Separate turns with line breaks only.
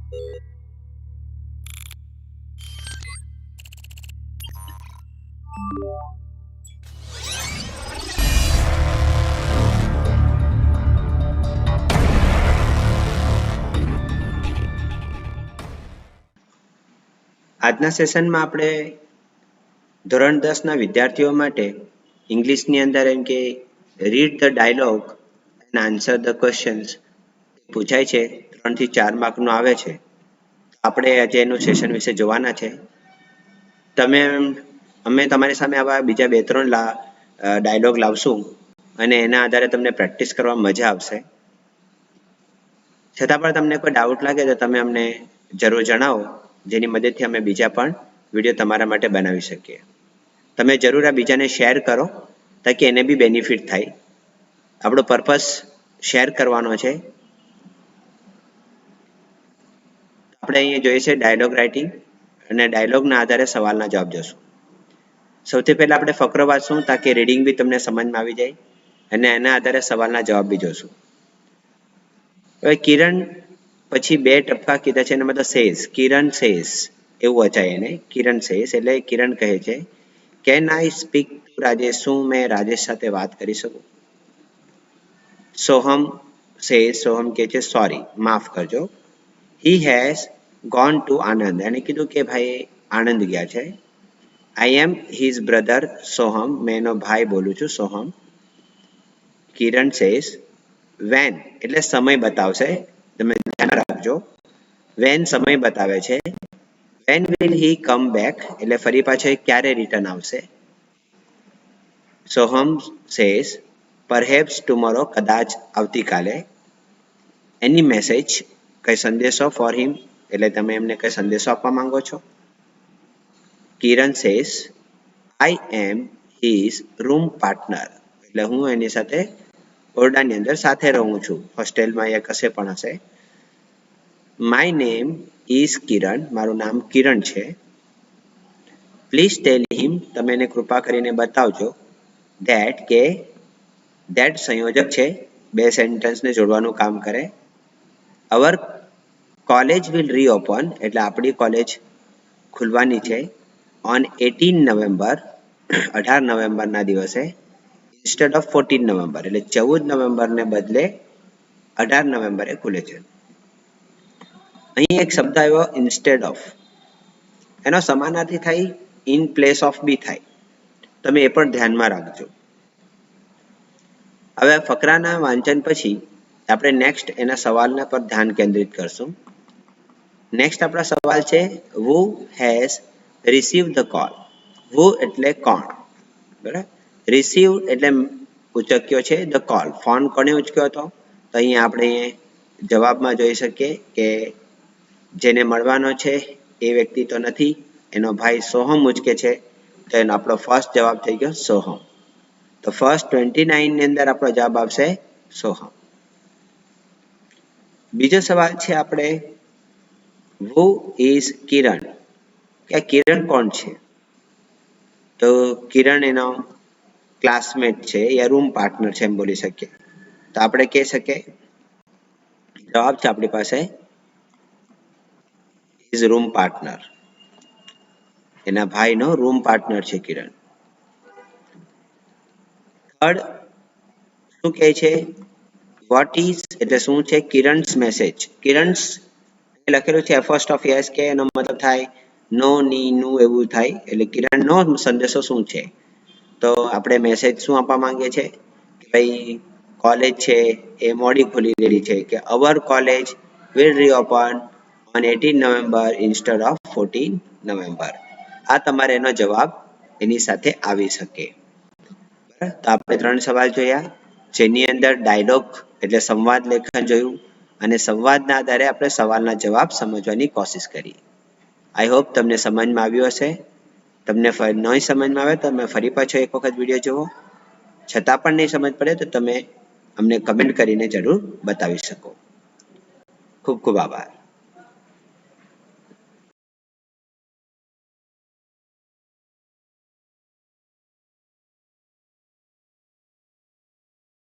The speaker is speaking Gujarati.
આજના સેશનમાં આપણે ધોરણ 10 ના વિદ્યાર્થીઓ માટે ઇંગ્લિશની અંદર એમ કે read the dialogue and answer the questions પૂછાય છે, 3 થી 4 માર્કનું આવે છે. આપણે આજે એનું સેશન વિશે જોવાના છે. અમે તમારી સામે આવા બીજા 2-3 ડાયલોગ લાવશું અને એના આધારે તમને પ્રેક્ટિસ કરવા મજા આવશે. છતાં પણ તમને કોઈ ડાઉટ લાગે તો તમે અમને જરૂર જણાવો, જેની મદદથી અમે બીજા પણ વિડીયો તમારા માટે બનાવી શકીએ. તમે જરૂર આ બીજાને શેર કરો તાકી એને બી બેનિફિટ થાય. આપણો પર્પસ શેર કરવાનો છે. આપણે અહીંયા જોઈએ છે ડાયલોગ રાઇટિંગ અને ડાયલોગના આધારે સવાલના જવાબ જોશું. સૌથી પહેલાં આપણે ફકરો વાંચશું તાકી રીડિંગ બી તમને સમજમાં આવી જાય અને એના આધારે સવાલના જવાબ બી જોશું. હવે કિરણ પછી 2 ટપકા કીધા છે, એના મતલબ સેઝ, કિરણ સેઝ એવું વચાય એને. કિરણ સેઝ એટલે કિરણ કહે છે, can I speak to Rajesh, શું મેં રાજેશ સાથે વાત કરી શકું? સોહમ સેઝ, સોહમ કહે છે સોરી, માફ કરજો. હી હેઝ ગોન ટુ આનંદ, એને કીધું કે ભાઈ આનંદ ગયા છે. આઈ એમ હિઝ બ્રધર સોહમ, મેં એનો ભાઈ બોલું છું સોહમ. કિરણ સેઝ વેન એટલે સમય બતાવશે, તમે ધ્યાન રાખજો. વેન સમય બતાવે છે. When will he come back એટલે ફરી પાછો ક્યારે રિટર્ન આવશે. સોહમ સેઝ પરહેપ્સ ટુમોરો, કદાચ આવતીકાલે. એની મેસેજ કઈ સંદેશો ફોર હિમ એટલે તમે એમને કઈ સંદેશો આપવા માંગો છો. Kiran says I am his room partner એટલે હું એની સાથે ઓરડાની અંદર સાથે રહું છું, હોસ્ટેલમાં યા કશે પણ હશે. માય નેમ ઇઝ કિરણ, મારું નામ કિરણ છે. પ્લીઝ ટેલ હિમ, તમે એને કૃપા કરીને બતાવજો. ધેટ કે ધેટ સંયોજક છે, 2 સેન્ટેન્સને જોડવાનું કામ કરે. અવર કોલેજ વિલ રીઓપન એટલે આપણી કોલેજ ખુલવાની છે ઓન 18 નવેમ્બર 18 નવેમ્બરના દિવસે. ઇન્સ્ટેડ ઓફ 14 નવેમ્બર એટલે 14 નવેમ્બરને બદલે 18 નવેમ્બરે ખુલે છે. અહીં એક શબ્દ આવ્યો ઇન્સ્ટેડ ઓફ, એનો સમાનાર્થી થાય ઇન પ્લેસ ઓફ બી થાય, તમે એ પણ ધ્યાનમાં રાખજો. હવે ફકરાના વાંચન પછી આપણે નેક્સ્ટ એના સવાલના પર ધ્યાન કેન્દ્રિત કરશું. નેક્સ્ટ આપણા સવાલ છે who has received the call. who એટલે કોણ, બરાબર. રિસીવ એટલે ઉચક્યો છે ધ કોલ, ફોન કોને ઉચક્યો હતો? તો અહીંયા આપણે જવાબમાં જોઈ શકીએ કે જેને મળવાનો છે એ વ્યક્તિ તો નથી, એનો ભાઈ સોહમ ઉચકે છે, તો એનો આપણો ફર્સ્ટ જવાબ થઈ ગયો સોહમ. તો ફર્સ્ટ 29 ની અંદર આપણો જવાબ આવશે સોહમ. બીજો સવાલ છે આપણે who is કિરણ, કે કિરણ કોણ છે? તો કિરણ એનો ક્લાસમેટ છે યા રૂમ પાર્ટનર છે એમ બોલી શકીએ. તો આપણે કહી શકીએ જવાબ છે આપણી પાસે ઇઝ રૂમ પાર્ટનર, એના ભાઈનો રૂમ પાર્ટનર છે કિરણ. થર્ડ શું કહે છે? વોટ ઇઝ એટલે શું છે કિરણ્સ મેસેજ. કિરણ્સ લખેલું છે ફર્સ્ટ ઓફ યસ કે એનો મતલબ થાય નો, ની, નું એવું થાય. એટલે કિરણનો સંદેશો શું છે? તો આપણે મેસેજ શું આપવા માંગીએ છીએ કે ભાઈ કોલેજ છે એ મોડી ખુલી ગયેલી છે, કે our college will reopen on 18 November instead of 14 November. આ તમારે એનો જવાબ એની સાથે આવી શકે. તો આપણે 3 સવાલ જોયા, જેની અંદર ડાયલોગ એટલે સંવાદ લેખન જોયું અને સંવાદના આધારે આપણે સવાલના જવાબ સમજવાની કોશિશ કરી. આઈ હોપ તમને સમજમાં આવ્યું હશે. તમને નહીં સમજમાં આવે તો તમે ફરી પાછો એક વખત વિડીયો જુઓ. છતાં પણ નહીં સમજ પડે તો તમે અમને કમેન્ટ કરીને જરૂર બતાવી શકો. ખૂબ ખૂબ આભાર.